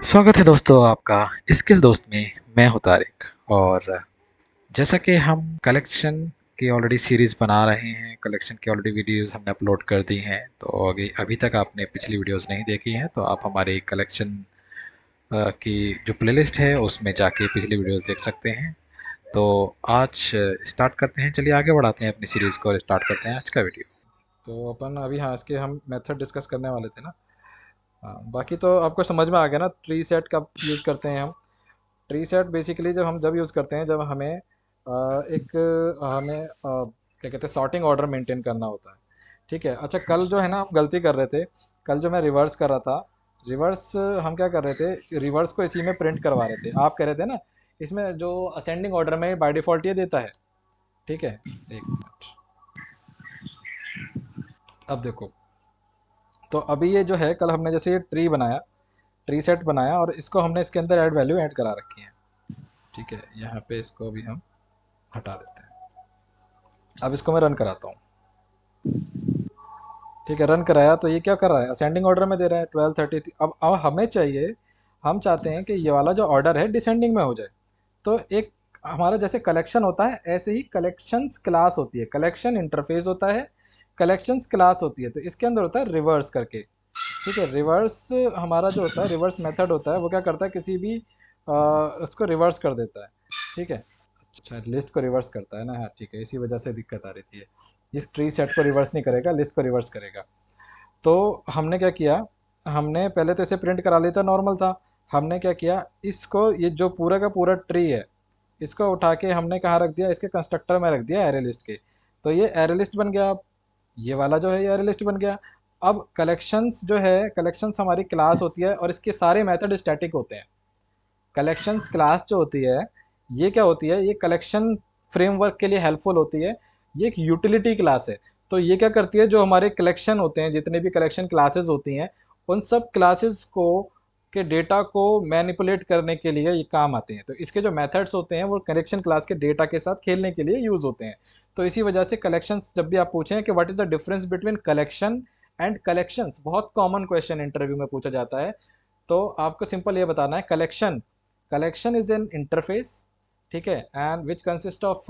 स्वागत है दोस्तों आपका स्किल दोस्त में। मैं हूं तारिक। और जैसा कि हम कलेक्शन की ऑलरेडी सीरीज़ बना रहे हैं, कलेक्शन की ऑलरेडी वीडियोस हमने अपलोड कर दी हैं। तो अभी अभी तक आपने पिछली वीडियोस नहीं देखी हैं तो आप हमारी कलेक्शन की जो प्लेलिस्ट है उसमें जाके पिछली वीडियोस देख सकते हैं। तो आज स्टार्ट करते हैं, चलिए आगे बढ़ाते हैं अपनी सीरीज़ को और स्टार्ट करते हैं आज का वीडियो। तो अपन अभी, हाँ, इसके हम मेथड डिस्कस करने वाले थे ना। हाँ, बाकी तो आपको समझ में आ गया ना ट्री सेट कब यूज़ करते हैं हम। ट्री सेट बेसिकली जब यूज़ करते हैं, जब हमें क्या कहते हैं, सॉर्टिंग ऑर्डर मेंटेन करना होता है। ठीक है। अच्छा, कल जो है ना हम गलती कर रहे थे। कल जो मैं रिवर्स कर रहा था, रिवर्स हम क्या कर रहे थे, रिवर्स को इसी में प्रिंट करवा रहे थे। आप कह रहे थे ना इसमें जो असेंडिंग ऑर्डर में बाय डिफ़ॉल्ट ये देता है। ठीक है, एक मिनट। अब देखो, तो अभी ये जो है, कल हमने जैसे ये ट्री बनाया, ट्री सेट बनाया, और इसको हमने इसके अंदर ऐड वैल्यू ऐड करा रखी है। ठीक है, यहाँ पे इसको भी हम हटा देते हैं। अब इसको मैं रन कराता हूँ। ठीक है, रन कराया तो ये क्या कर रहा है, असेंडिंग ऑर्डर में दे रहा है 12:30। अब हमें चाहिए, हम चाहते हैं कि ये वाला जो ऑर्डर है डिसेंडिंग में हो जाए। तो एक हमारा जैसे कलेक्शन होता है, ऐसे ही कलेक्शंस क्लास होती है, कलेक्शन इंटरफेस होता है, कलेक्शंस क्लास होती है। तो इसके अंदर होता है रिवर्स करके। ठीक है, रिवर्स हमारा जो होता है, रिवर्स मेथड होता है, वो क्या करता है, किसी भी उसको रिवर्स कर देता है। ठीक है। अच्छा, लिस्ट को रिवर्स करता है ना। हाँ ठीक है, इसी वजह से दिक्कत आ रही थी ये। इस ट्री सेट को रिवर्स नहीं करेगा, लिस्ट को रिवर्स करेगा। तो हमने क्या किया, हमने पहले तो इसे प्रिंट करा लिया था, नॉर्मल था। हमने क्या किया, इसको, ये जो पूरा का पूरा ट्री है, इसको उठा के हमने कहाँ रख दिया, इसके कंस्ट्रक्टर में रख दिया, एरे लिस्ट के। तो ये एरे लिस्ट बन गया। अब ये वाला जो है ये एरे लिस्ट बन गया। अब कलेक्शंस जो है, कलेक्शंस हमारी क्लास होती है और इसके सारे मेथड स्टैटिक होते हैं। कलेक्शंस क्लास जो होती है, ये क्या होती है, ये कलेक्शन फ्रेमवर्क के लिए हेल्पफुल होती है। ये एक यूटिलिटी क्लास है। तो ये क्या करती है, जो हमारे कलेक्शन होते हैं, जितने भी कलेक्शन क्लासेस होती हैं, उन सब क्लासेस को के डेटा को मैनिपुलेट करने के लिए ये काम आते हैं। तो इसके जो मेथड्स होते हैं वो कलेक्शन क्लास के डेटा के साथ खेलने के लिए यूज होते हैं। तो इसी वजह से कलेक्शंस, जब भी आप पूछें कि what is the difference between collection and collections, बहुत कॉमन क्वेश्चन इंटरव्यू में पूछा जाता है। तो आपको सिंपल ये बताना है, collection, collection is an interface. ठीक है, and which consist of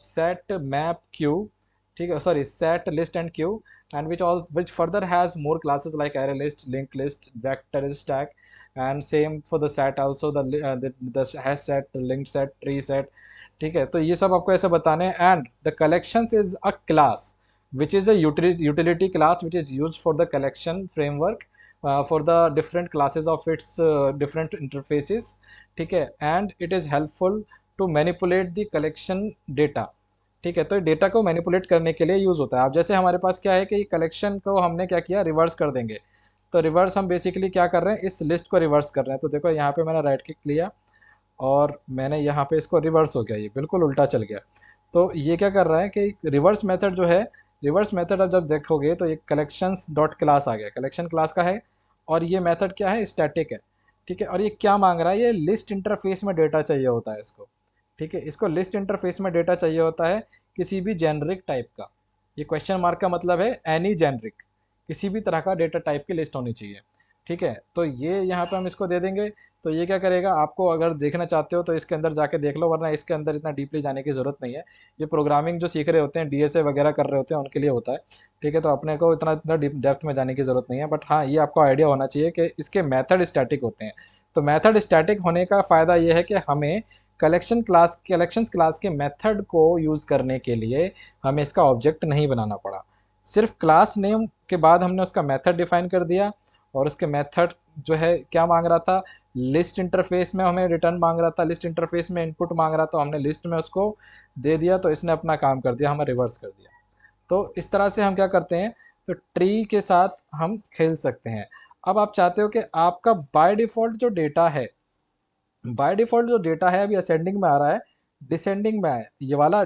set map Q. ठीक है, sorry, set list and Q, and which further has more classes like array list, linked list, vector stack, and same for the set also, the hash set, linked set, tree set। ठीक है, तो ये सब आपको ऐसे बताने हैं। And the collections is a class which is a utility class which is used for the collection framework, for the different classes of its different interfaces। ठीक है, and it is helpful to manipulate the collection data। ठीक है, तो data को manipulate करने के लिए use होता है। अब जैसे हमारे पास क्या है कि कलेक्शन को हमने क्या किया, रिवर्स कर देंगे। तो रिवर्स हम बेसिकली क्या कर रहे हैं, इस लिस्ट को रिवर्स कर रहे हैं। तो देखो यहाँ पे मैंने राइट क्लिक लिया और मैंने यहाँ पे इसको रिवर्स हो गया, ये बिल्कुल उल्टा चल गया। तो ये क्या कर रहा है कि रिवर्स मेथड जो है, रिवर्स मेथड अब जब देखोगे तो ये कलेक्शंस डॉट क्लास आ गया, कलेक्शन क्लास का है। और ये मेथड क्या है, स्टैटिक है। ठीक है, और ये क्या मांग रहा है, ये लिस्ट इंटरफेस में डेटा चाहिए होता है इसको। ठीक है, इसको लिस्ट इंटरफेस में डेटा चाहिए होता है, किसी भी जेनरिक टाइप का। ये क्वेश्चन मार्क का मतलब है एनी जेनरिक, किसी भी तरह का डेटा टाइप की लिस्ट होनी चाहिए। ठीक है, तो ये यहाँ पे हम इसको दे देंगे। तो ये क्या करेगा, आपको अगर देखना चाहते हो तो इसके अंदर जाके देख लो, वरना इसके अंदर इतना डीपली जाने की ज़रूरत नहीं है। ये प्रोग्रामिंग जो सीख रहे होते हैं, डीएसए वगैरह कर रहे होते हैं, उनके लिए होता है। ठीक है, तो अपने को इतना इतना डीप डेप्थ में जाने की ज़रूरत नहीं है। बट हाँ, ये आपको आइडिया होना चाहिए कि इसके मेथड स्टैटिक होते हैं। तो मेथड स्टैटिक होने का फ़ायदा ये है कि हमें कलेक्शंस क्लास के मेथड को यूज़ करने के लिए हमें इसका ऑब्जेक्ट नहीं बनाना पड़ा। सिर्फ क्लास नेम के बाद हमने उसका मेथड डिफाइन कर दिया। और उसके मेथड जो है क्या मांग रहा था, लिस्ट इंटरफेस में हमें रिटर्न मांग रहा था, लिस्ट इंटरफेस में इनपुट मांग रहा था, तो हमने लिस्ट में उसको दे दिया। तो इसने अपना काम कर दिया, हमें रिवर्स कर दिया। तो इस तरह से हम क्या करते हैं, तो ट्री के साथ हम खेल सकते हैं। अब आप चाहते हो कि आपका बाय डिफ़ॉल्ट जो डेटा है, बाय डिफ़ॉल्ट जो डेटा है अभी असेंडिंग में आ रहा है, डिसेंडिंग में है। ये वाला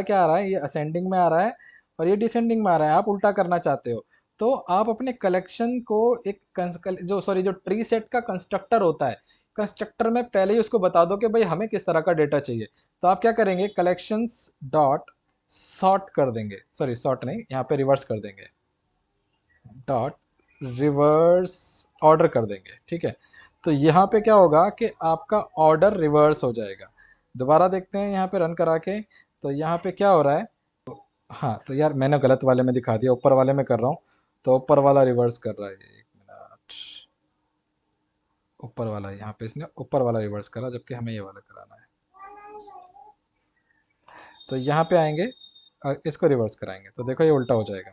क्या आ रहा है, ये असेंडिंग में आ रहा है और ये डिसेंडिंग में आ रहा है। आप उल्टा करना चाहते हो। तो आप अपने कलेक्शन को एक जो ट्री सेट का कंस्ट्रक्टर होता है, कंस्ट्रक्टर में पहले ही उसको बता दो कि भाई हमें किस तरह का डेटा चाहिए। तो आप क्या करेंगे, कलेक्शंस डॉट सॉर्ट कर देंगे, सॉरी सॉर्ट नहीं, यहाँ पे रिवर्स कर देंगे, डॉट रिवर्स ऑर्डर कर देंगे। ठीक है, तो यहाँ पे क्या होगा कि आपका ऑर्डर रिवर्स हो जाएगा। दोबारा देखते हैं यहाँ पे रन करा के, तो यहाँ पे क्या हो रहा है। हाँ तो यार मैंने गलत वाले में दिखा दिया, ऊपर वाले में कर रहा हूँ, तो ऊपर वाला रिवर्स कर रहा है। एक मिनट, ऊपर वाला यहाँ पे इसने ऊपर वाला रिवर्स करा, जबकि हमें ये वाला कराना है। तो यहाँ पे आएंगे और इसको रिवर्स कराएंगे, तो देखो ये उल्टा हो जाएगा।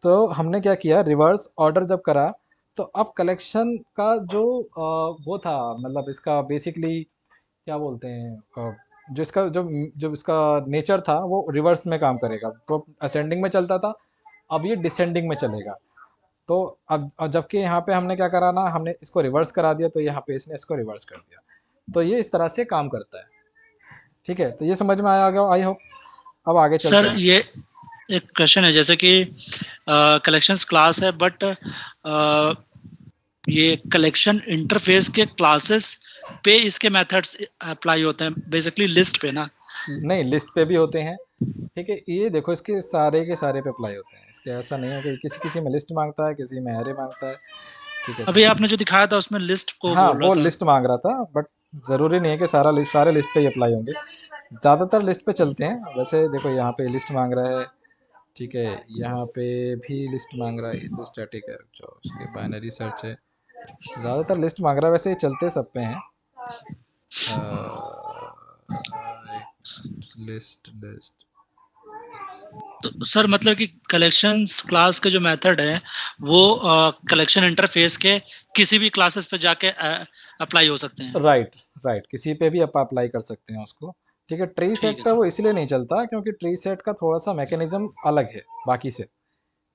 तो हमने क्या किया, रिवर्स ऑर्डर जब करा, तो अब कलेक्शन का जो वो था, मतलब इसका बेसिकली क्या बोलते हैं, जो इसका जो जो इसका नेचर था वो रिवर्स में काम करेगा। तो असेंडिंग में चलता था, अब ये डिसेंडिंग में चलेगा। तो अब जबकि यहाँ पे हमने क्या करा ना, हमने इसको रिवर्स करा दिया, तो यहाँ पे इसने इसको रिवर्स कर दिया। तो ये इस तरह से काम करता है। ठीक है, तो ये समझ में आया होगा आई होप। अब आगे चलते सर हैं। ये एक क्वेश्चन है, जैसे कि कलेक्शंस क्लास है, बट ये कलेक्शन इंटरफेस के क्लासेस पे इसके मेथड्स अप्लाई होते हैं, बेसिकली लिस्ट पे ना। नहीं, लिस्ट पे भी होते हैं। ठीक है, ये देखो इसके सारे के सारे पे अप्लाई होते हैं इसके, ऐसा नहीं है कि किसी किसी में लिस्ट मांगता है, किसी में एरे मांगता है। ठीक है, अभी तो आपने जो दिखाया था उसमें लिस्ट को हाँ बोल रहा वो था। लिस्ट मांग रहा था, बट ज़रूरी नहीं है कि सारा लिस्ट सारे लिस्ट पे ही अप्लाई होंगे। ज़्यादातर लिस्ट पे चलते हैं वैसे। देखो यहाँ पे लिस्ट मांग रहा है, ठीक है, यहाँ पे भी लिस्ट मांग रहा है, ये तो स्टैटिक है जो उसके बाइनरी सर्च है। ज़्यादातर लिस्ट मांग रहा है, वैसे ये चलते सब पे हैं। लिस्ट लिस्ट तो सर मतलब कि कलेक्शंस क्लास के जो मेथड है वो कलेक्शन इंटरफेस के किसी भी क्लासेस पे जाके अप्लाई हो सकते हैं। राइट, राइट, किसी पे भी आप अप्लाई कर सकते हैं उसको। ठीक है, ट्री ठीक सेट है पे सर। वो इसलिए नहीं चलता क्योंकि ट्री सेट का थोड़ा सा मैकेनिज्म अलग है बाकी से।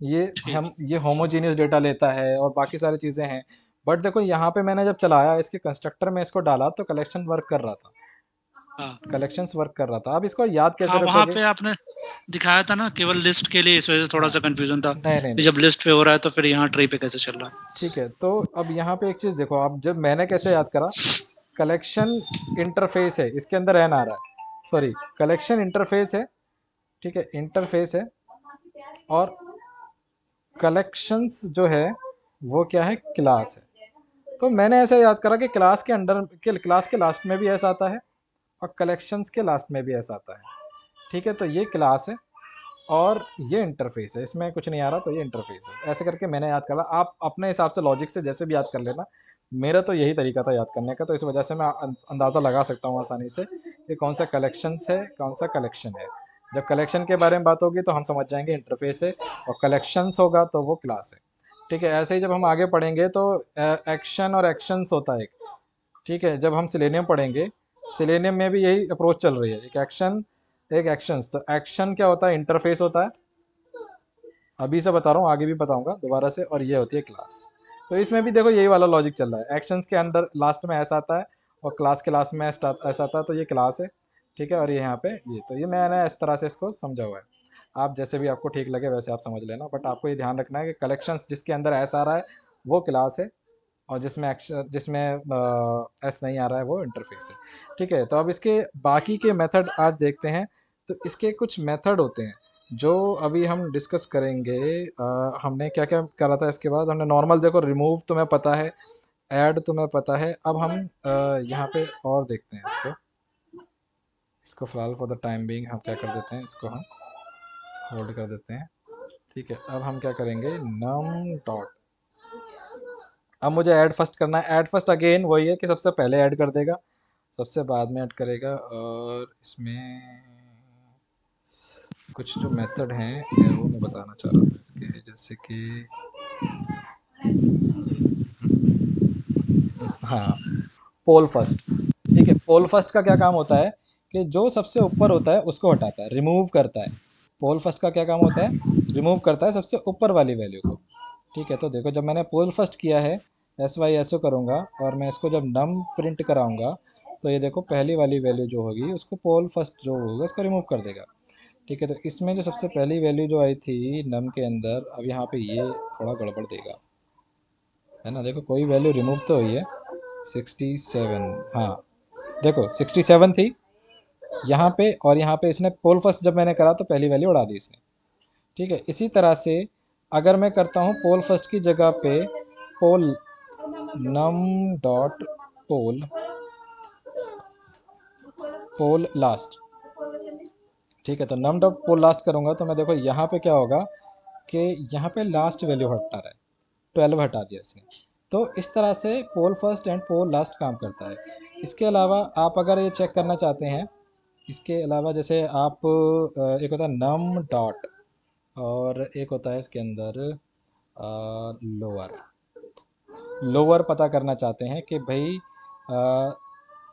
ये ठीक हम ये होमोजीनियस डेटा लेता है और बाकी सारी चीज़ें हैं। बट देखो यहाँ पे मैंने जब चलाया इसके कंस्ट्रक्टर में, इसको डाला तो कलेक्शन वर्क कर रहा था। है। हाँ कलेक्शंस वर्क कर रहा था। अब इसको याद कैसे हाँ, वहाँ रखोगे। पे आपने दिखाया था ना केवल लिस्ट के लिए, इस वजह से थोड़ा हाँ, सा कंफ्यूजन था नहीं नहीं कि नहीं, जब लिस्ट पे हो रहा है तो फिर यहाँ ट्री पे कैसे चल रहा है। ठीक है। तो अब यहाँ पे एक चीज़ देखो, अब जब मैंने कैसे याद करा, कलेक्शन इंटरफेस है इसके अंदर एन आ रहा है, सॉरी, कलेक्शन इंटरफेस है। ठीक है, इंटरफेस है, और कलेक्शंस जो है वो क्या है, क्लास है। तो मैंने ऐसे याद करा कि क्लास के अंडर के क्लास के लास्ट में भी ऐसा आता है, और कलेक्शंस के लास्ट में भी ऐसा आता है। ठीक है, तो ये क्लास है और ये इंटरफेस है, इसमें कुछ नहीं आ रहा, तो ये इंटरफेस है। ऐसे करके मैंने याद करा, आप अपने हिसाब से लॉजिक से जैसे भी याद कर लेना। मेरा तो यही तरीका था याद करने का, तो इस वजह से मैं अंदाज़ा लगा सकता हूँ आसानी से कि कौन सा कलेक्शंस है, कौन सा कलेक्शन है। जब कलेक्शन के बारे में बात होगी तो हम समझ जाएंगे इंटरफेस है, और कलेक्शंस होगा तो वो क्लास है। ठीक है, ऐसे ही जब हम आगे पढ़ेंगे तो एक्शन और एक्शंस होता है एक। ठीक है, जब हम सिलेनियम पढ़ेंगे, सिलेनियम में भी यही अप्रोच चल रही है, एक एक्शन एक एक्शंस। तो एक्शन क्या होता है, इंटरफेस होता है, अभी से बता रहा हूँ, आगे भी बताऊंगा दोबारा से। और ये होती है क्लास। तो इसमें भी देखो यही वाला लॉजिक चल रहा है, एक्शंस के अंदर लास्ट में ऐसा आता है, और क्लास के लास्ट में ऐसा आता है, तो ये क्लास है। ठीक है, और ये यहाँ पे ये, तो ये मैंने इस तरह से इसको समझा हुआ है। आप जैसे भी आपको ठीक लगे वैसे आप समझ लेना, बट आपको ये ध्यान रखना है कि कलेक्शंस जिसके अंदर ऐसा आ रहा है वो क्लास है, और जिसमें एक्शन जिसमें एस नहीं आ रहा है वो इंटरफेस है। ठीक है, तो अब इसके बाकी के मेथड आज देखते हैं। तो इसके कुछ मेथड होते हैं जो अभी हम डिस्कस करेंगे। हमने क्या क्या करा था, इसके बाद हमने नॉर्मल, देखो रिमूव तुम्हें पता है, ऐड तुम्हें पता है। अब हम यहाँ पे और देखते हैं इसको। इसको फिलहाल फॉर द टाइम बीइंग हम क्या कर देते हैं, इसको हम होल्ड कर देते हैं। ठीक है, अब हम क्या करेंगे, नम डॉट, अब मुझे ऐड फर्स्ट करना है। ऐड फर्स्ट अगेन वही है कि सबसे पहले ऐड कर देगा, सबसे बाद में ऐड करेगा। और इसमें कुछ जो मेथड हैं वो मैं बताना चाह रहा था इसके, जैसे कि हाँ, पोल फर्स्ट। ठीक है, पोल फर्स्ट का क्या काम होता है कि जो सबसे ऊपर होता है उसको हटाता है, रिमूव करता है। पोल फर्स्ट का क्या काम होता है, रिमूव करता है सबसे ऊपर वाली वैल्यू को। ठीक है, तो देखो जब मैंने पोल फर्स्ट किया है, एस वाई एस ओ करूँगा, और मैं इसको जब नम प्रिंट कराऊंगा, तो ये देखो पहली वाली वैल्यू जो होगी उसको पोल फर्स्ट जो होगा उसको रिमूव कर देगा। ठीक है, तो इसमें जो सबसे पहली वैल्यू जो आई थी नम के अंदर, अब यहाँ पे ये थोड़ा गड़बड़ देगा, है ना। देखो कोई वैल्यू रिमूव तो हुई है, 67, हाँ देखो 67 थी यहाँ पे, और यहाँ पे इसने पोल फर्स्ट जब मैंने करा तो पहली वैल्यू उड़ा दी इसने। ठीक है, इसी तरह से अगर मैं करता हूँ पोल फर्स्ट की जगह पे पोल नम डॉट पोल पोल लास्ट। ठीक है, तो नम डॉट पोल लास्ट करूंगा तो मैं देखो यहाँ पे क्या होगा कि यहाँ पे लास्ट वैल्यू हटा रहा है, 12 हटा दिया इसने। तो इस तरह से पोल फर्स्ट एंड पोल लास्ट काम करता है। इसके अलावा आप अगर ये चेक करना चाहते हैं, इसके अलावा जैसे आप एक होता है नम डॉट, और एक होता है इसके अंदर लोअर। लोअर पता करना चाहते हैं कि भाई अ,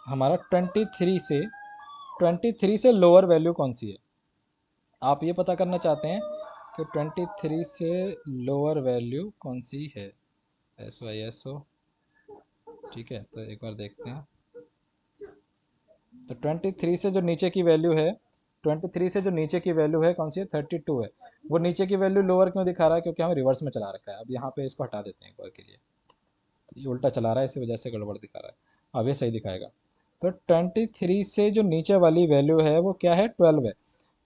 हमारा 23 से लोअर वैल्यू कौन सी है। आप ये पता करना चाहते हैं कि 23 से लोअर वैल्यू कौन सी है। SYSO। ठीक है, तो एक बार देखते हैं। तो 23 से जो नीचे की वैल्यू है, 23 से जो नीचे की वैल्यू है कौन सी है, 32 है। वो नीचे की वैल्यू लोअर क्यों दिखा रहा है, क्योंकि हम रिवर्स में चला रखा है। अब यहाँ पे इसको हटा देते हैं एक बार के लिए। ये उल्टा चला रहा है, इसी वजह से गड़बड़ दिखा रहा है। अब ये सही दिखाएगा। तो 23 से जो नीचे वाली वैल्यू है वो क्या है, 12 है।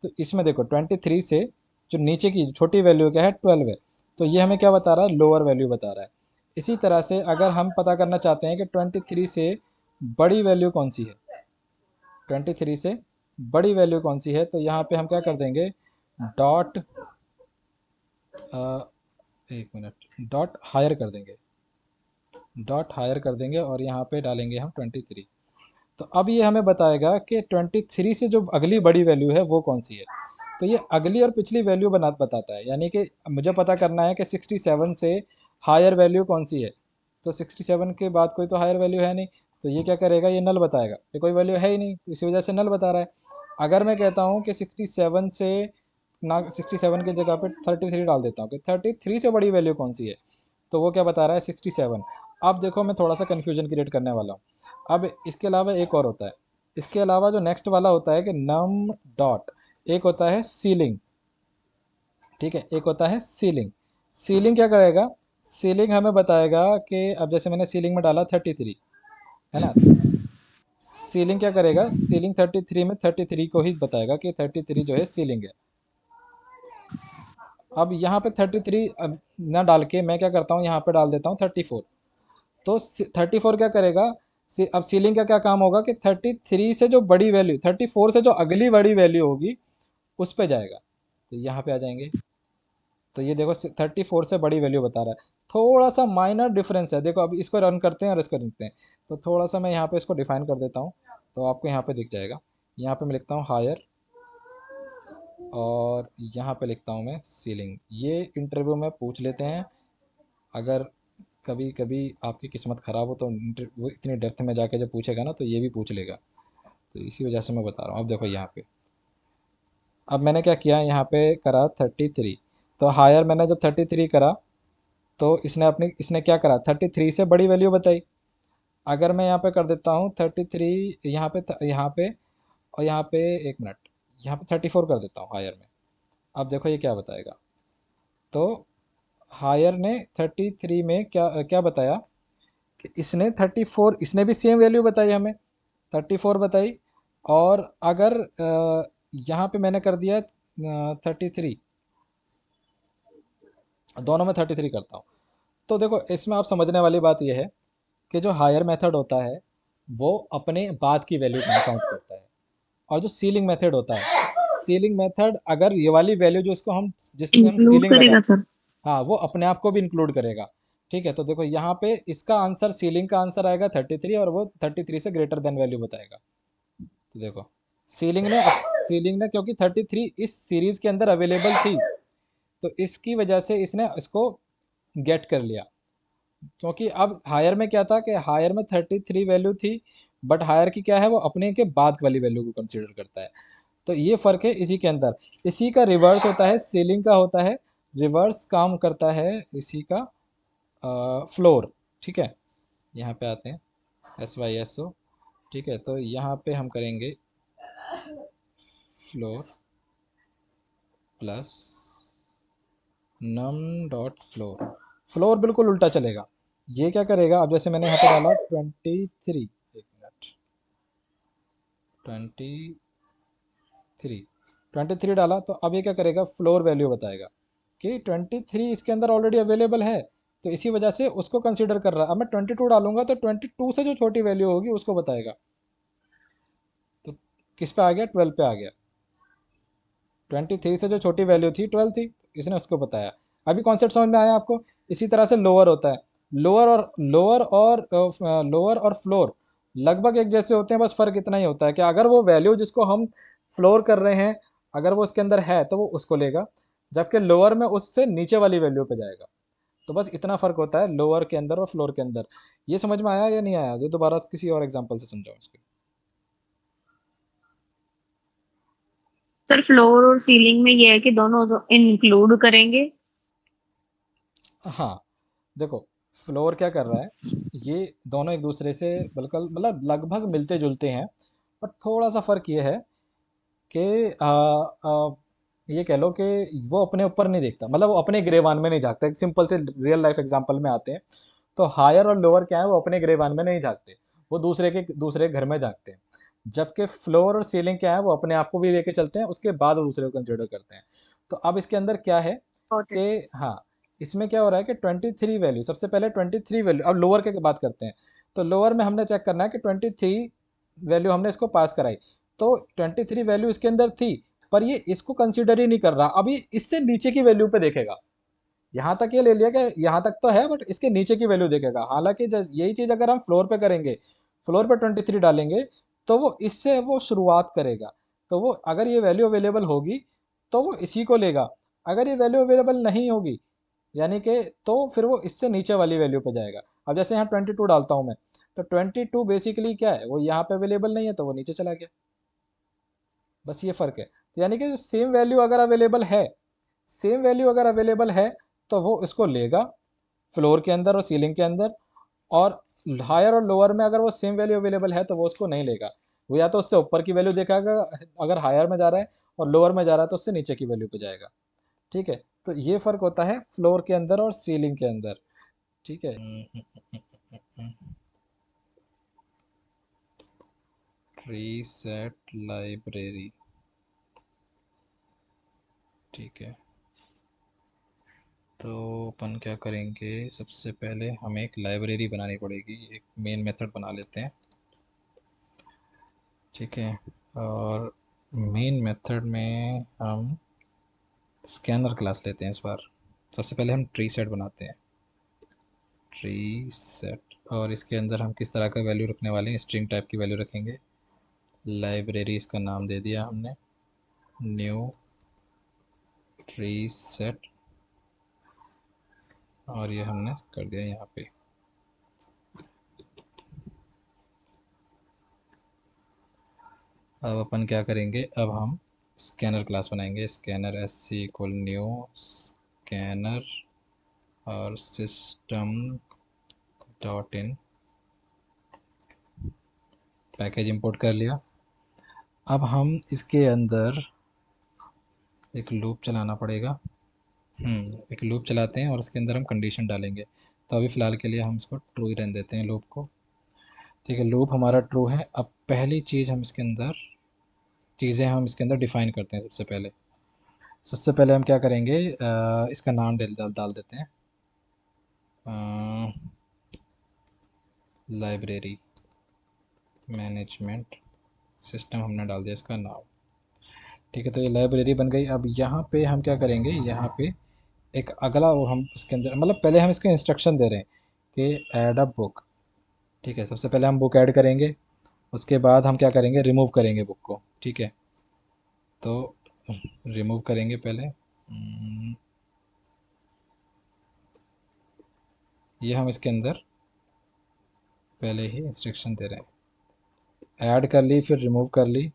तो इसमें देखो 23 से जो नीचे की छोटी वैल्यू क्या है, 12 है। तो ये हमें क्या बता रहा है, लोअर वैल्यू बता रहा है। इसी तरह से अगर हम पता करना चाहते हैं कि 23 से बड़ी वैल्यू कौन सी है, 23 से बड़ी वैल्यू कौन सी है, तो यहाँ पे हम क्या कर देंगे, डॉट एक मिनट, डॉट हायर कर देंगे। डॉट हायर कर देंगे और यहाँ पे डालेंगे हम 23। तो अब ये हमें बताएगा कि 23 से जो अगली बड़ी वैल्यू है वो कौन सी है। तो ये अगली और पिछली वैल्यू बताता है, यानी कि मुझे पता करना है कि 67 से हायर वैल्यू कौन सी है। तो 67 के बाद कोई तो हायर वैल्यू है नहीं, तो ये क्या करेगा, ये नल बताएगा, ये कोई वैल्यू है ही नहीं, इसी वजह से नल बता रहा है। अगर मैं कहता हूँ कि 67 से ना, 67 की जगह पे 33 डाल देता हूँ कि 33 से बड़ी वैल्यू कौन सी है, तो वो क्या बता रहा है, 67। अब देखो मैं थोड़ा सा कन्फ्यूजन क्रिएट करने वाला हूँ। अब इसके अलावा एक और होता है, इसके अलावा जो नेक्स्ट वाला होता है कि नम डॉट, एक होता है सीलिंग। ठीक है, एक होता है सीलिंग। सीलिंग क्या करेगा, सीलिंग हमें बताएगा कि अब जैसे मैंने सीलिंग में डाला 33, है ना। सीलिंग क्या करेगा, सीलिंग 33 में 33 को ही बताएगा कि 33 जो है सीलिंग है। अब यहाँ पे 33 अब ना डाल के मैं क्या करता हूँ, यहाँ पे डाल देता हूँ 34। तो 34 क्या करेगा, अब सीलिंग का क्या काम होगा कि 33 से जो बड़ी वैल्यू, 34 से जो अगली बड़ी वैल्यू होगी उस पे जाएगा। तो यहाँ पे आ जाएंगे, तो ये देखो 34 से बड़ी वैल्यू बता रहा है। थोड़ा सा माइनर डिफरेंस है, देखो अब इसको रन करते हैं और इसको देखते हैं। तो थोड़ा सा मैं यहाँ पे इसको डिफाइन कर देता हूँ, तो आपको यहाँ पे दिख जाएगा। यहाँ पे मैं लिखता हूँ हायर, और यहाँ पे लिखता हूँ मैं सीलिंग। ये इंटरव्यू में पूछ लेते हैं, अगर कभी कभी आपकी किस्मत ख़राब हो तो वो इतनी डेप्थ में जाके जब पूछेगा ना तो ये भी पूछ लेगा। तो इसी वजह से मैं बता रहा हूँ। अब देखो यहाँ पे, अब मैंने क्या किया, यहाँ पे करा 33। तो हायर मैंने जब 33 करा तो इसने क्या करा, 33 से बड़ी वैल्यू बताई। अगर मैं यहाँ पे कर देता हूँ 33, यहाँ पे और यहाँ पे, एक मिनट, यहाँ पे 34 कर देता हूँ हायर में। अब देखो ये क्या बताएगा। तो हायर ने 33 में क्या क्या बताया कि इसने 34, इसने भी सेम वैल्यू बताई हमें, 34 बताई। और अगर यहाँ पे मैंने कर दिया 33, दोनों में 33 करता हूँ। तो देखो इसमें आप समझने वाली बात यह है कि जो हायर मेथड होता है वो अपने बाद की वैल्यू को काउंट करता है, और जो सीलिंग मेथड होता है, सीलिंग मेथड अगर ये वाली वैल्यू जो इसको हम जिसमें हम इंक्लूड सीलिंग लगा, करेगा सर। हाँ वो अपने आप को भी इंक्लूड करेगा। ठीक है, तो देखो यहाँ पे इसका आंसर, सीलिंग का आंसर आएगा 33, और वो 33 से ग्रेटर देन वैल्यू बताएगा। तो देखो सीलिंग ने सीलिंग ने क्योंकि 33 इस सीरीज के अंदर अवेलेबल थी, तो इसकी वजह से इसने इसको गेट कर लिया। क्योंकि अब हायर में क्या था कि हायर में 33 वैल्यू थी, बट हायर की क्या है, वो अपने के बाद वाली वैल्यू को कंसीडर करता है। तो ये फ़र्क है इसी के अंदर। इसी का रिवर्स होता है, सीलिंग का होता है, रिवर्स काम करता है इसी का फ्लोर। ठीक है, यहाँ पे आते हैं, SYSO। ठीक है, तो यहाँ पे हम करेंगे floor plus num dot floor. Floor बिल्कुल उल्टा चलेगा। ये क्या करेगा, अब जैसे मैंने यहाँ पे डाला 23, एक मिनट, 23, 23 डाला, तो अब ये क्या करेगा, फ्लोर वैल्यू बताएगा कि 23 इसके अंदर ऑलरेडी अवेलेबल है, तो इसी वजह से उसको कंसीडर कर रहा है। अब मैं 22 डालूंगा तो 22 से जो छोटी वैल्यू होगी उसको बताएगा। तो किस पे आ गया, 12 पे आ गया। 23 से जो छोटी वैल्यू थी 12 थी, इसने उसको बताया। अभी कॉन्सेप्ट समझ में आया आपको। इसी तरह से लोअर होता है। लोअर और फ्लोर लगभग एक जैसे होते हैं, बस फर्क इतना ही होता है कि अगर वो वैल्यू जिसको हम फ्लोर कर रहे हैं अगर वो उसके अंदर है तो वो उसको लेगा, जबकि लोअर में उससे नीचे वाली वैल्यू पे जाएगा। तो बस इतना फर्क होता है लोअर के अंदर और फ्लोर के अंदर। ये समझ में आया या नहीं आया? ये दोबारा किसी और एग्जांपल से समझाओ इसको। सर फ्लोर और सीलिंग में ये है कि दोनों इंक्लूड करेंगे। हाँ, देखो, फ्लोर क्या कर रहा है, ये दोनों एक दूसरे से बिल्कुल मतलब लगभग मिलते जुलते हैं। पर थोड़ा सा फर्क ये है कि ये कह लो कि वो अपने ऊपर नहीं देखता, मतलब वो अपने गिरेबान में नहीं झांकता। एक सिंपल से रियल लाइफ एग्जांपल में आते हैं। तो हायर और लोअर क्या है, वो अपने गिरेबान में नहीं झांकते, वो दूसरे के घर में झांकते हैं। जबकि फ्लोर और सीलिंग क्या है, वो अपने आप को भी लेके चलते हैं, उसके बाद वो दूसरे को कंसिडर करते हैं। तो अब इसके अंदर क्या है Got it. कि हाँ, इसमें क्या हो रहा है कि 23 वैल्यू, सबसे पहले 23 वैल्यू, अब लोअर के बात करते हैं। तो लोअर में हमने चेक करना है कि 23 वैल्यू हमने इसको पास कराई। तो 23 वैल्यू इसके अंदर थी, पर ये इसको कंसीडर ही नहीं कर रहा। अभी इससे नीचे की वैल्यू पे देखेगा। यहाँ तक ये ले लिया कि यहाँ तक तो है, बट इसके नीचे की वैल्यू देखेगा। हालांकि यही चीज़ अगर हम फ्लोर पे करेंगे, फ्लोर पे 23 डालेंगे, तो वो इससे वो शुरुआत करेगा। तो वो अगर ये वैल्यू अवेलेबल होगी तो वो इसी को लेगा। अगर ये वैल्यू अवेलेबल नहीं होगी, यानी कि, तो फिर वो इससे नीचे वाली वैल्यू पे जाएगा। अब जैसे यहाँ 22 डालता हूँ मैं, तो 22 बेसिकली क्या है, वो यहाँ पे अवेलेबल नहीं है तो वो नीचे चला गया। बस ये फ़र्क है। तो यानी कि सेम वैल्यू अगर अवेलेबल है, सेम वैल्यू अगर अवेलेबल है, तो वो इसको लेगा फ्लोर के अंदर और सीलिंग के अंदर। और हायर और लोअर में अगर वो सेम वैल्यू अवेलेबल है तो वो उसको नहीं लेगा। वो या तो उससे ऊपर की वैल्यू देखेगा अगर हायर में जा रहा है, और लोअर में जा रहा है तो उससे नीचे की वैल्यू पे जाएगा। ठीक है, तो ये फ़र्क होता है फ्लोर के अंदर और सीलिंग के अंदर। ठीक है। Tree set library. ठीक है, तो अपन क्या करेंगे, सबसे पहले हमें एक लाइब्रेरी बनानी पड़ेगी, एक मेन मेथड बना लेते हैं। ठीक है, और मेन मेथड में हम स्कैनर क्लास लेते हैं इस बार। सबसे पहले हम ट्री सेट बनाते हैं, ट्री सेट। और इसके अंदर हम किस तरह का वैल्यू रखने वाले हैं, स्ट्रिंग टाइप की वैल्यू रखेंगे। लाइब्रेरी इसका नाम दे दिया हमने, न्यू ट्री सेट, और ये हमने कर दिया यहाँ पे। अब अपन क्या करेंगे, अब हम स्कैनर क्लास बनाएंगे, scanner S C equal new scanner और system dot in, package import कर लिया। अब हम इसके अंदर एक लूप चलाना पड़ेगा। एक लूप चलाते हैं और उसके अंदर हम कंडीशन डालेंगे। तो अभी फ़िलहाल के लिए हम इसको ट्रू ही रहने देते हैं लूप को। ठीक है, लूप हमारा ट्रू है। अब पहली चीज़ हम इसके अंदर, चीज़ें हम इसके अंदर डिफ़ाइन करते हैं। सबसे पहले हम क्या करेंगे, इसका नाम डाल देते हैं, लाइब्रेरी मैनेजमेंट सिस्टम हमने डाल दिया इसका नाम। ठीक है, तो ये लाइब्रेरी बन गई। अब यहाँ पे हम क्या करेंगे, यहाँ पे एक अगला वो हम उसके अंदर, मतलब पहले हम इसको इंस्ट्रक्शन दे रहे हैं कि ऐड अ बुक। ठीक है, सबसे पहले हम बुक ऐड करेंगे, उसके बाद हम क्या करेंगे, रिमूव करेंगे बुक को। ठीक है, तो रिमूव करेंगे पहले। ये हम इसके अंदर पहले ही इंस्ट्रक्शन दे रहे हैं, ऐड कर ली फिर रिमूव कर ली।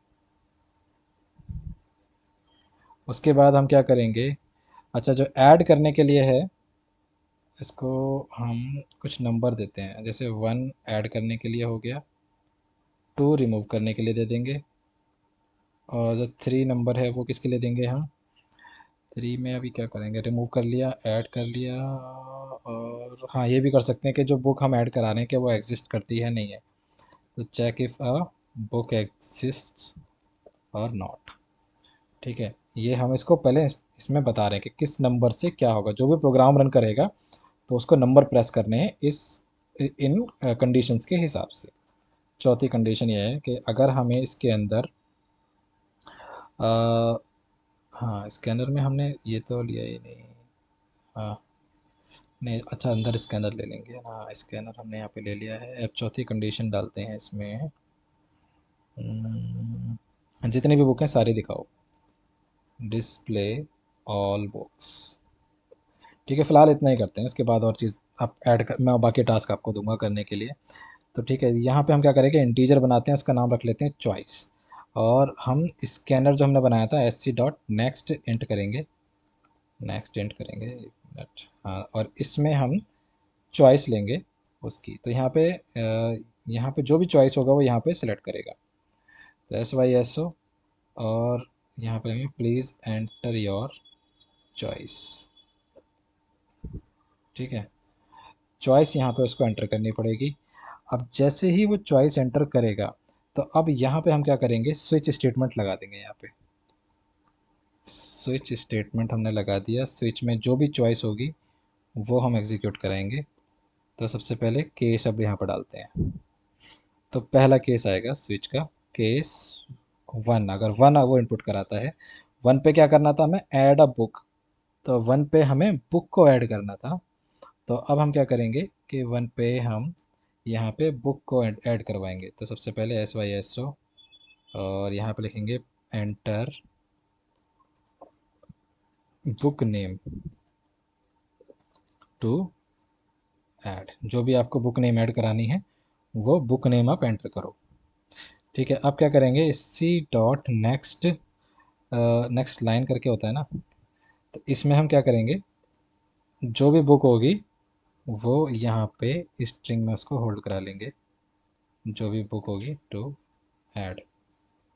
उसके बाद हम क्या करेंगे, अच्छा, जो ऐड करने के लिए है इसको हम कुछ नंबर देते हैं, जैसे 1 ऐड करने के लिए हो गया, 2 रिमूव करने के लिए दे देंगे, और जो 3 नंबर है वो किसके लिए देंगे हम, 3 में अभी क्या करेंगे, रिमूव कर लिया, ऐड कर लिया। और हाँ, ये भी कर सकते हैं कि जो बुक हम ऐड करा रहे हैं कि वो एग्जिस्ट करती है नहीं है। तो check if a book exist और नॉट। ठीक है, ये हम इसको पहले इसमें बता रहे हैं कि किस नंबर से क्या होगा, जो भी प्रोग्राम रन करेगा तो उसको नंबर प्रेस करने हैं इन कंडीशंस के हिसाब से। चौथी कंडीशन ये है कि अगर हमें इसके अंदर हाँ, स्कैनर में हमने ये तो लिया ही नहीं। हाँ, नहीं, अच्छा, अंदर स्कैनर ले लेंगे। हाँ, स्कैनर हमने यहाँ पे ले लिया है। अब चौथी कंडीशन डालते हैं इसमें। जितनी भी बुक हैं सारी दिखाओ, डिस्प्ले ऑल बुक्स। ठीक है, फिलहाल इतना ही करते हैं, इसके बाद और चीज़ आप ऐड कर, मैं बाकी टास्क आपको दूंगा करने के लिए। तो ठीक है, यहाँ पे हम क्या करेंगे, इंटीजर बनाते हैं, उसका नाम रख लेते हैं चॉइस। और हम स्कैनर जो हमने बनाया था S C dot next int करेंगे, नेक्स्ट इंट करेंगे, एक मिनट। हाँ, और इसमें हम चॉइस लेंगे उसकी। तो यहाँ पे जो भी चॉइस होगा वो यहाँ पे सिलेक्ट करेगा। तो SYSO, और यहाँ पे लेंगे प्लीज़ एंटर योर चॉइस। ठीक है, चॉइस यहाँ पे उसको एंटर करनी पड़ेगी। अब जैसे ही वो चॉइस एंटर करेगा, तो अब यहाँ पे हम क्या करेंगे, स्विच स्टेटमेंट लगा देंगे। यहाँ पे स्विच स्टेटमेंट हमने लगा दिया। स्विच में जो भी चॉइस होगी वो हम एग्जीक्यूट कराएंगे। तो सबसे पहले केस अब यहाँ पर डालते हैं। तो पहला केस आएगा स्विच का, केस 1। अगर 1 वो इनपुट कराता है, 1 पे क्या करना था हमें, ऐड अ बुक। तो 1 पे हमें बुक को ऐड करना था। तो अब हम क्या करेंगे कि 1 पे हम यहाँ पे बुक को ऐड करवाएंगे। तो सबसे पहले SYSO, और यहाँ पे लिखेंगे enter book name to add. जो भी आपको बुक नेम ऐड करानी है वो बुक नेम आप एंटर करो। ठीक है, अब क्या करेंगे, C dot next, next line करके होता है ना, तो इसमें हम क्या करेंगे, जो भी बुक होगी वो यहाँ पे स्ट्रिंग में उसको होल्ड करा लेंगे, जो भी बुक होगी टू ऐड।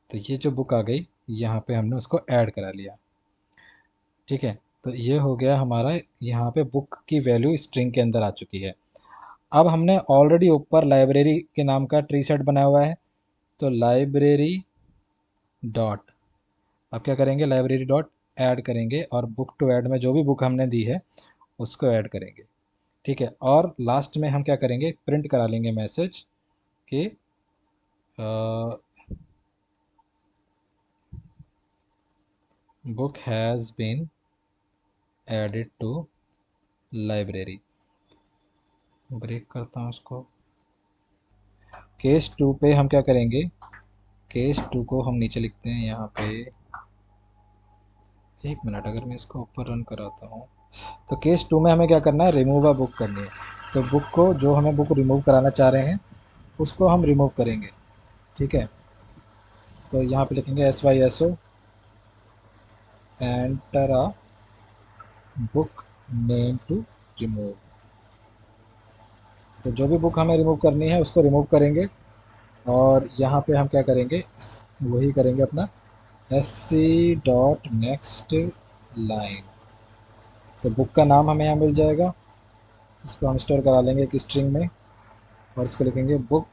तो ये जो बुक आ गई, यहाँ पे हमने उसको ऐड करा लिया। ठीक है, तो ये हो गया हमारा, यहाँ पे बुक की वैल्यू स्ट्रिंग के अंदर आ चुकी है। अब हमने ऑलरेडी ऊपर लाइब्रेरी के नाम का ट्री सेट बनाया हुआ है। तो लाइब्रेरी डॉट, अब क्या करेंगे, लाइब्रेरी डॉट ऐड करेंगे, और बुक टू ऐड में जो भी बुक हमने दी है उसको ऐड करेंगे। ठीक है, और लास्ट में हम क्या करेंगे, प्रिंट करा लेंगे मैसेज कि book has been added to library. Break करता हूँ उसको। केस 2 पे हम क्या करेंगे, केस 2 को हम नीचे लिखते हैं यहाँ पे। एक मिनट, अगर मैं इसको ऊपर रन कराता हूँ, तो केस 2 में हमें क्या करना है, रिमूव अ बुक करनी है। तो बुक को, जो हमें बुक रिमूव कराना चाह रहे हैं उसको हम रिमूव करेंगे। ठीक है, तो यहाँ पे लिखेंगे SYSO enter a book name to remove. तो जो भी बुक हमें रिमूव करनी है उसको रिमूव करेंगे, और यहाँ पे हम क्या करेंगे, वही करेंगे अपना SC डॉट नेक्स्ट लाइन। तो बुक का नाम हमें यहाँ मिल जाएगा, इसको हम स्टोर करा लेंगे एक स्ट्रिंग में, और इसको लिखेंगे बुक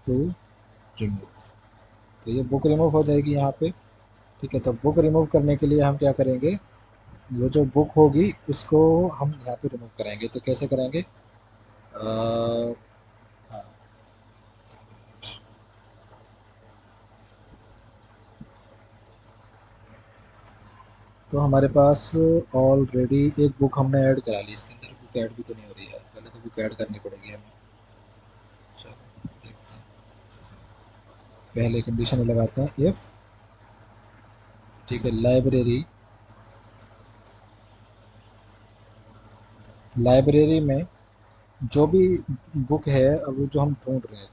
टू रिमूव। तो ये बुक रिमूव हो जाएगी यहाँ पे। ठीक है, तो बुक रिमूव करने के लिए हम क्या करेंगे, वो जो बुक होगी उसको हम यहाँ पे रिमूव कराएंगे। तो कैसे कराएंगे, हाँ, तो हमारे पास ऑलरेडी एक बुक हमने ऐड करा ली। इसके अंदर बुक ऐड भी तो नहीं हो रही है, पहले तो बुक ऐड करनी पड़ेगी हमें। चलो देखते हैं। पहले कंडीशन लगाते हैं इफ़, ठीक है, लाइब्रेरी, लाइब्रेरी में जो भी बुक है, अब जो हम ढूंढ रहे हैं,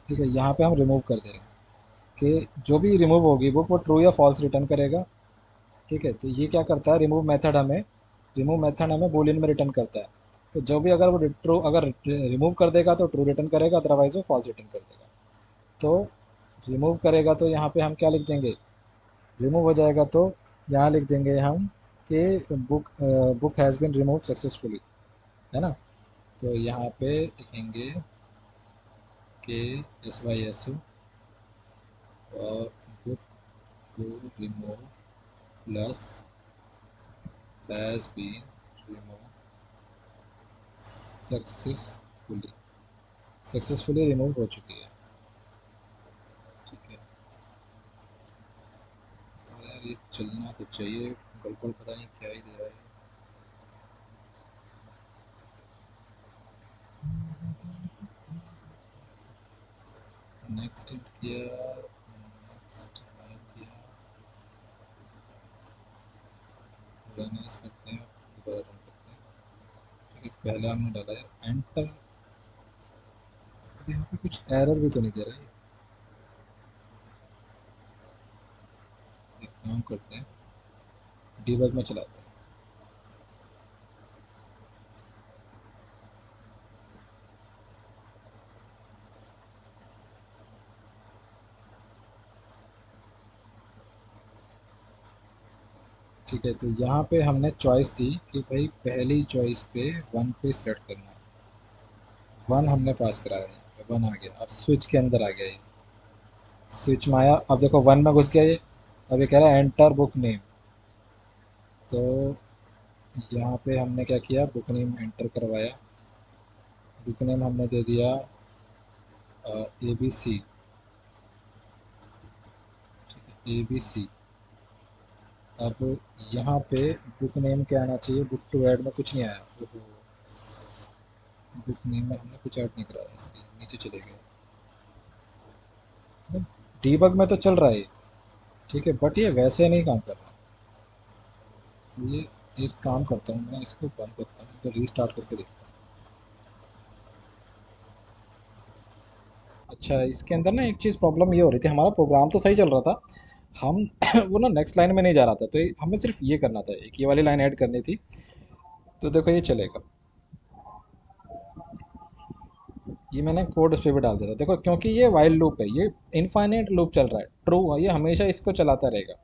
ठीक है, यहाँ पे हम रिमूव कर दे रहे हैं कि जो भी रिमूव होगी बुक, वो ट्रू या फॉल्स रिटर्न करेगा। ठीक है, तो ये क्या करता है, रिमूव मेथड हमें बूलियन में रिटर्न करता है। तो जो भी, अगर वो ट्रू, अगर रिमूव कर देगा तो ट्रू रिटर्न करेगा, अदरवाइज वो फॉल्स रिटर्न कर देगा। तो रिमूव करेगा तो यहाँ पे हम क्या लिख देंगे, रिमूव हो जाएगा तो यहाँ लिख देंगे हम कि book has been remove successfully, है ना। तो यहाँ पे लिखेंगे कि SYSO और book to remove plus has been remove successfully, successfully remove हो चुकी है। ठीक है, तो यार ये चलना तो चाहिए, गड़बड़ पता नहीं क्या ही दे रहा है। नेक्स्ट हिट किया, नेक्स्ट किया, रन एज करते हैं, दोबारा रन करते हैं। ठीक है, पहले हमने डाला है एंटर, यहाँ पे कुछ एरर भी तो नहीं दे रहा है। एक काम करते हैं, डीबग में चलाते हैं। ठीक है, तो यहाँ पे हमने चॉइस दी कि भाई पहली चॉइस पे 1 पे सेलेक्ट करना है। 1 हमने पास करा है, 1 आ गया। अब स्विच के अंदर आ गया ये, स्विच में आया। अब देखो 1 में घुस गया ये। अब ये कह रहा है एंटर बुक नेम। तो यहाँ पे हमने क्या किया, बुक नेम एंटर करवाया। बुक नेम हमने दे दिया ABC। ABC। अब यहाँ पे बुक नेम क्या आना चाहिए, बुक टू ऐड में कुछ नहीं आया। ओहो, बुक नेम में हमने कुछ ऐड नहीं कराया, इसलिए नीचे चले गए। डीबग में तो चल रहा है ये, ठीक है, बट ये वैसे नहीं काम कर रहा। तो ये एक काम करता हूँ, मैं इसको बंद करता हूँ, तो रीस्टार्ट करके देखता हूँ। अच्छा, इसके अंदर ना एक चीज़ प्रॉब्लम ये हो रही थी, हमारा प्रोग्राम तो सही चल रहा था, हम वो ना नेक्स्ट लाइन में नहीं जा रहा था, तो हमें सिर्फ ये करना था, एक ये वाली लाइन ऐड करनी थी। तो देखो ये चलेगा, ये मैंने कोड उस पर भी डाल दिया था। देखो क्योंकि ये वाइल लूप है, ये इनफाइनाइट लूप चल रहा है, ट्रू, ये हमेशा इसको चलाता रहेगा।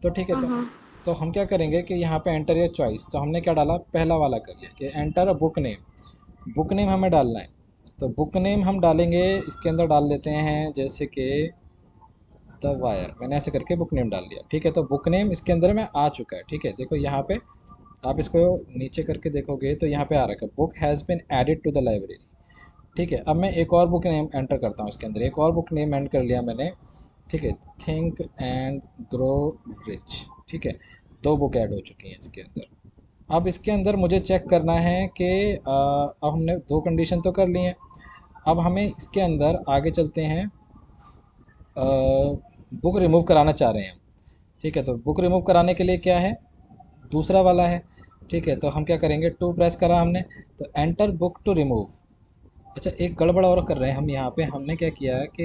तो ठीक है, तो हम क्या करेंगे कि यहाँ पे एंटर योर चॉइस, तो हमने क्या डाला, पहला वाला कर लिया कि enter a book name. Book name हमें डालना है, तो बुक नेम हम डालेंगे, इसके अंदर डाल लेते हैं जैसे कि द वायर। मैंने ऐसे करके बुक नेम डाल दिया। ठीक है, तो बुक नेम इसके अंदर में आ चुका है। ठीक है, देखो यहाँ पे आप इसको नीचे करके देखोगे तो यहाँ पे आ रखा है book has been added to the library. ठीक है, अब मैं एक और बुक नेम एंटर करता हूँ इसके अंदर, एक और बुक नेम एंटर कर लिया मैंने। ठीक है, थिंक एंड ग्रो रिच। ठीक है, 2 बुक ऐड हो चुकी हैं इसके अंदर। अब इसके अंदर मुझे चेक करना है कि अब हमने 2 कंडीशन तो कर ली हैं। अब हमें इसके अंदर आगे चलते हैं, बुक रिमूव कराना चाह रहे हैं हम। ठीक है, तो बुक रिमूव कराने के लिए क्या है, दूसरा वाला है। ठीक है, तो हम क्या करेंगे, 2 प्रेस करा हमने, तो एंटर बुक टू रिमूव। अच्छा, एक गड़बड़ और कर रहे हैं हम यहाँ पे, हमने क्या किया है कि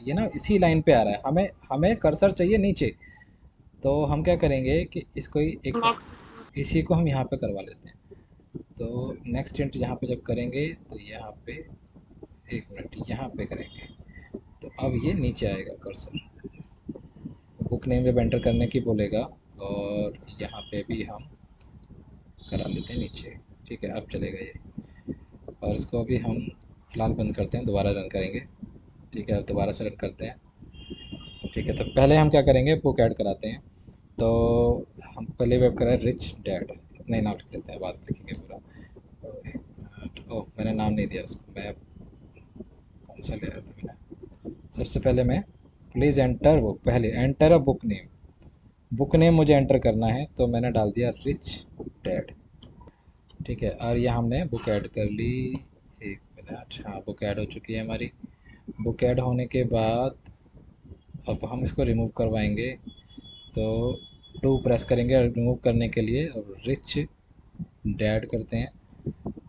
ये ना इसी लाइन पे आ रहा है, हमें हमें कर्सर चाहिए नीचे। तो हम क्या करेंगे कि इसको एक, इसी को हम यहाँ पे करवा लेते हैं। तो नेक्स्ट इंट यहाँ पे जब करेंगे तो यहाँ पे, एक मिनट, यहाँ पे करेंगे तो अब ये नीचे आएगा cursor. Book name web enter करने की बोलेगा, और यहाँ पे भी हम करा लेते हैं नीचे। ठीक है, अब चलेगा ये। और इसको अभी हम फ़िलहाल बंद करते हैं, दोबारा रन करेंगे। ठीक है, अब दोबारा से रन करते हैं। ठीक है, तो पहले हम क्या करेंगे, बुक ऐड कराते हैं। तो हम पहले वेब कराए रिच डैड, नहीं नाम लिख लेते हैं, बाद में लिखेंगे पूरा। ओह, मैंने नाम नहीं दिया उसको, मैं कौन सा ले रहा था मैंने। सबसे पहले मैं प्लीज़ एंटर, वो पहले enter a book name, book name मुझे एंटर करना है, तो मैंने डाल दिया रिच डैड। ठीक है, और यहाँ हमने बुक ऐड कर ली। एक मिनट, हाँ, बुक ऐड हो चुकी है हमारी। बुक ऐड होने के बाद अब हम इसको रिमूव करवाएंगे, तो 2 प्रेस करेंगे रिमूव करने के लिए, और रिच डैड करते हैं।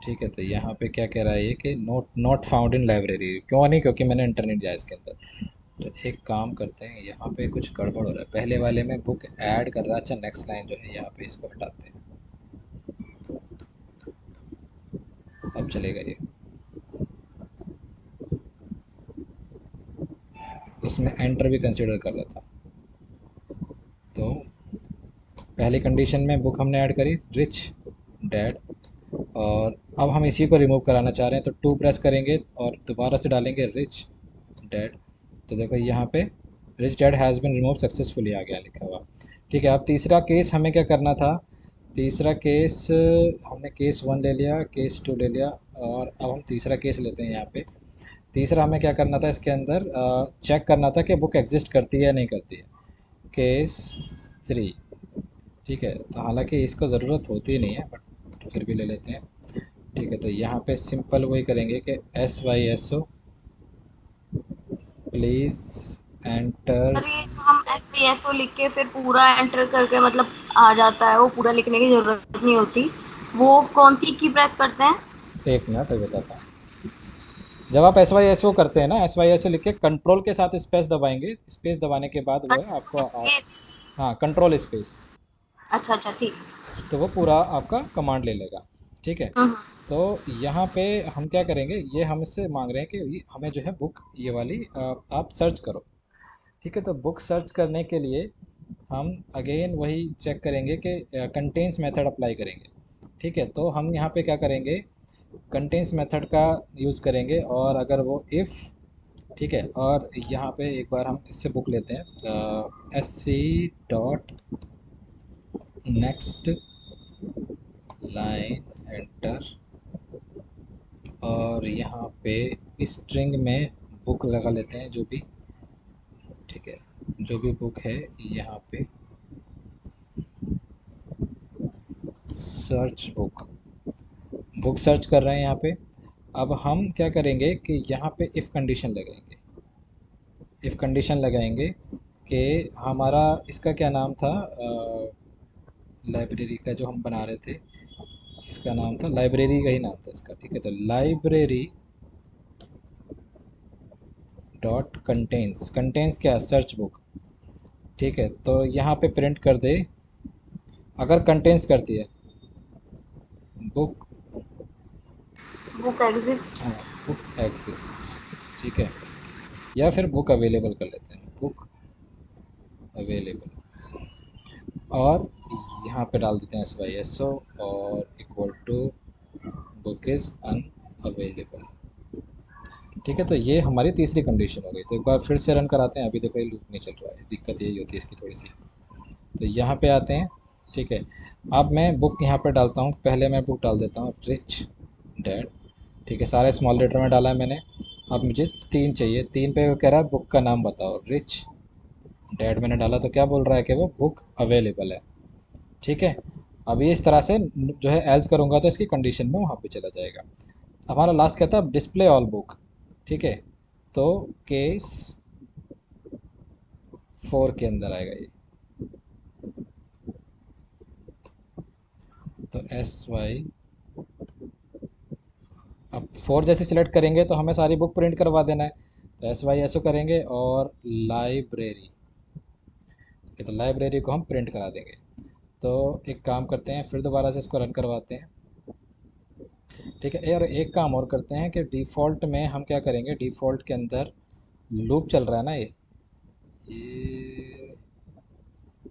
ठीक है, तो यहाँ पे क्या कह रहा है ये कि note not found in library, क्यों नहीं, क्योंकि मैंने इंटरनेट जाया इसके अंदर। तो एक काम करते हैं, यहाँ पे कुछ गड़बड़ हो रहा है, पहले वाले में बुक ऐड कर रहा है। अच्छा, नेक्स्ट लाइन जो है यहाँ पे इसको हटाते हैं, अब चलेगा ये। उसमें एंटर भी कंसिडर कर रहा था। तो पहली कंडीशन में बुक हमने ऐड करी रिच डैड, और अब हम इसी को रिमूव कराना चाह रहे हैं, तो 2 प्रेस करेंगे और दोबारा से डालेंगे रिच डैड। तो देखो यहाँ पे rich dad has been remove successfully आ गया लिखा हुआ। ठीक है, अब तीसरा केस हमें क्या करना था तीसरा केस, हमने केस वन ले लिया, केस टू ले लिया, और अब हम तीसरा केस लेते हैं यहाँ पे। तीसरा हमें क्या करना था इसके अंदर, चेक करना था कि बुक एग्जिस्ट करती है या नहीं करती है। Case three. ठीक है, तो हालांकि इसको ज़रूरत होती नहीं है बट फिर भी ले लेते हैं। ठीक है, तो यहाँ पे सिंपल वही करेंगे कि SYSO प्लीज़ एंटर। सर ये जो हम SVSO लिख के फिर पूरा एंटर करके मतलब आ जाता है, वो पूरा लिखने की जरूरत नहीं होती, वो कौन सी की प्रेस करते हैं? एक मिनट अभी बताता हूँ। जब आप SYSO करते हैं ना, SYSO लिख के कंट्रोल के साथ स्पेस दबाएंगे, स्पेस दबाने के बाद वो है आपको स्पेस। हाँ, कंट्रोल स्पेस। अच्छा अच्छा ठीक। तो वो पूरा आपका कमांड ले लेगा। ठीक है, हम्म। तो यहाँ पे हम क्या करेंगे, ये हमसे मांग रहे हैं कि हमें जो है बुक ये वाली आप सर्च करो। ठीक है, तो बुक सर्च करने के लिए हम अगेन वही चेक करेंगे कि कंटेंस मेथड अप्लाई करेंगे। ठीक है, तो हम यहाँ पे क्या करेंगे, कंटेंस मेथड का यूज़ करेंगे, और अगर वो इफ़, ठीक है, और यहाँ पे एक बार हम इससे बुक लेते हैं, SC dot next line enter, और यहाँ पे स्ट्रिंग में बुक लगा लेते हैं जो भी। ठीक है, जो भी बुक है यहाँ पे सर्च बुक, बुक सर्च कर रहे हैं यहाँ पे। अब हम क्या करेंगे कि यहाँ पे इफ़ कंडीशन लगाएंगे, इफ़ कंडीशन लगाएंगे कि हमारा इसका क्या नाम था, लाइब्रेरी का जो हम बना रहे थे, इसका नाम था लाइब्रेरी का ही नाम था इसका। ठीक है, तो लाइब्रेरी डॉट कंटेंस, कंटेंस क्या, सर्च बुक। ठीक है, तो यहाँ पे प्रिंट कर दे अगर कंटेंस करती है बुक, बुक एग्जिस्ट। हाँ, बुक एग्जिस्ट। ठीक है, या फिर बुक अवेलेबल कर लेते हैं, बुक अवेलेबल, और यहाँ पे डाल देते हैं SYSO और equal to book is unavailable. ठीक है, तो ये हमारी तीसरी कंडीशन हो गई। तो एक बार फिर से रन कराते हैं, अभी देखो ये लूप नहीं चल रहा है, दिक्कत यही होती है इसकी थोड़ी सी। तो यहाँ पे आते हैं। ठीक है, अब मैं बुक यहाँ पे डालता हूँ, पहले मैं बुक डाल देता हूँ रिच डैड। ठीक है, सारे स्मॉल लेटर में डाला है मैंने। अब मुझे तीन चाहिए, तीन पे वो कह रहा है बुक का नाम बताओ, रिच डैड मैंने डाला तो क्या बोल रहा है कि वो बुक अवेलेबल है। ठीक है, अब ये इस तरह से जो है एल्स करूँगा तो इसकी कंडीशन में वहाँ पे चला जाएगा। हमारा लास्ट कहता है डिस्प्ले ऑल बुक। ठीक है, तो केस 4 के अंदर आएगा ये। तो SY, अब 4 जैसे सिलेक्ट करेंगे तो हमें सारी बुक प्रिंट करवा देना है। तो SYSO करेंगे और लाइब्रेरी, तो लाइब्रेरी को हम प्रिंट करा देंगे। तो एक काम करते हैं, फिर दोबारा से इसको रन करवाते हैं। ठीक है, और एक काम और करते हैं कि डिफ़ॉल्ट में हम क्या करेंगे, डिफ़ॉल्ट के अंदर लूप चल रहा है ना ये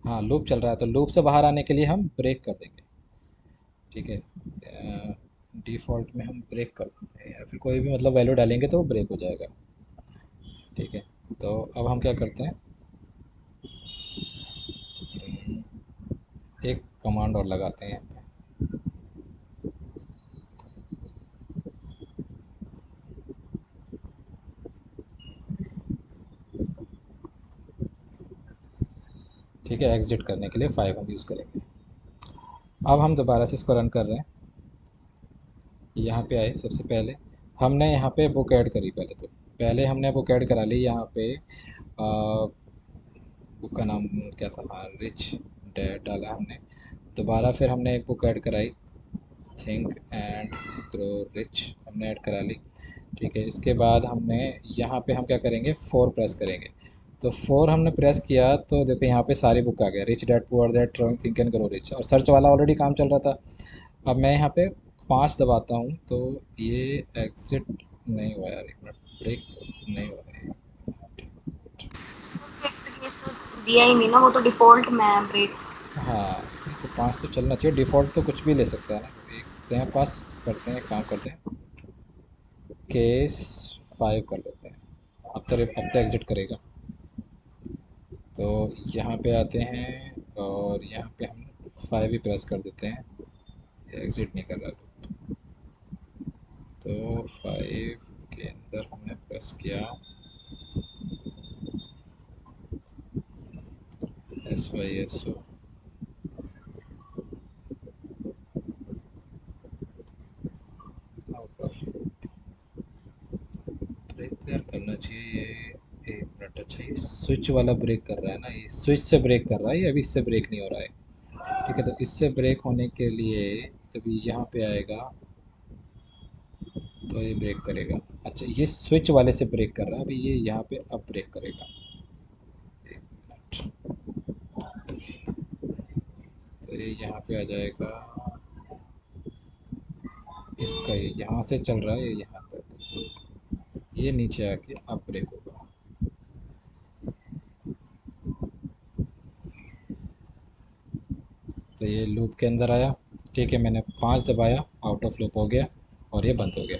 हाँ लूप चल रहा है, तो लूप से बाहर आने के लिए हम ब्रेक कर देंगे। ठीक है, डिफ़ॉल्ट में हम ब्रेक कर देते हैं, या फिर कोई भी मतलब वैल्यू डालेंगे तो वो ब्रेक हो जाएगा। ठीक है, तो अब हम क्या करते हैं, एक कमांड और लगाते हैं। ठीक है, एग्जिट करने के लिए 5 हम यूज़ करेंगे। अब हम दोबारा से इसको रन कर रहे हैं। यहाँ पे आए, सबसे पहले हमने यहाँ पे बुक ऐड करी, पहले हमने बुक ऐड करा ली यहाँ पे। बुक का नाम क्या था, हाँ रिच डैड डाला हमने। दोबारा फिर हमने एक बुक ऐड कराई, थिंक एंड ग्रो रिच, हमने ऐड करा ली। ठीक है, इसके बाद हमने यहाँ पे हम क्या करेंगे, 4 प्रेस करेंगे। तो 4 हमने प्रेस किया तो देखो यहाँ पे सारी बुक आ गया, rich dad poor dad think and grow rich, और सर्च वाला ऑलरेडी काम चल रहा था। अब मैं यहाँ पे 5 दबाता हूँ तो ये एग्जिट नहीं हुआ यार, एक मिनट, ब्रेक नहीं हुआ है। फिफ्थ केस तो दिया ही नहीं ना, वो तो डिफॉल्ट में है ब्रेक। हाँ, नहीं तो 5 तो चलना चाहिए, डिफ़ॉल्ट तो कुछ भी ले सकता है ना। एक तो यहाँ पास करते हैं, एक काम करते हैं, केस 5 कर लेते हैं। अब तो एग्जिट करेगा। तो यहाँ पे आते हैं और यहाँ पे हम 5 ही प्रेस कर देते हैं, एग्ज़िट नहीं कर रहा। तो 5 के अंदर हमने प्रेस किया SYSO, आउट ऑफ ब्रेक तैयार करना चाहिए ये। 1 मिनट, अच्छा ये स्विच वाला ब्रेक कर रहा है ना, ये स्विच से ब्रेक कर रहा है, ये अभी इससे ब्रेक नहीं हो रहा है। ठीक है, तो इससे ब्रेक होने के लिए जब ये यहाँ पे आएगा तो ये ब्रेक करेगा। अच्छा ये स्विच वाले से ब्रेक कर रहा है, अभी ये यहाँ पे अब ब्रेक करेगा। 1 मिनट, तो ये यहाँ पे आ जाएगा, इसका ये यहाँ से चल रहा है ये यहाँ तक, ये नीचे आके अब ब्रेक होगा। तो ये लूप के अंदर आया। ठीक है, मैंने 5 दबाया, आउट ऑफ लूप हो गया और ये बंद हो गया।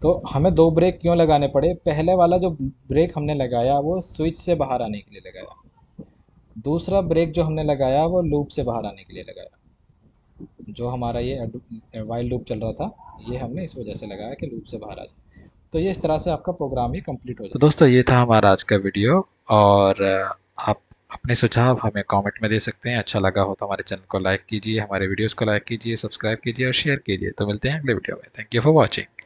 तो हमें 2 ब्रेक क्यों लगाने पड़े? पहले वाला जो ब्रेक हमने लगाया वो स्विच से बाहर आने के लिए लगाया, दूसरा ब्रेक जो हमने लगाया वो लूप से बाहर आने के लिए लगाया। जो हमारा ये वाइल लूप चल रहा था, ये हमने इस वजह से लगाया कि लूप से बाहर आ जाए। तो ये इस तरह से आपका प्रोग्राम ही कंप्लीट हो जाए। तो दोस्तों ये था हमारा आज का वीडियो, और आप अपने सुझाव हमें कमेंट में दे सकते हैं। अच्छा लगा हो तो हमारे चैनल को लाइक कीजिए, हमारे वीडियोस को लाइक कीजिए, सब्सक्राइब कीजिए और शेयर कीजिए। तो मिलते हैं अगले वीडियो में। Thank you for watching.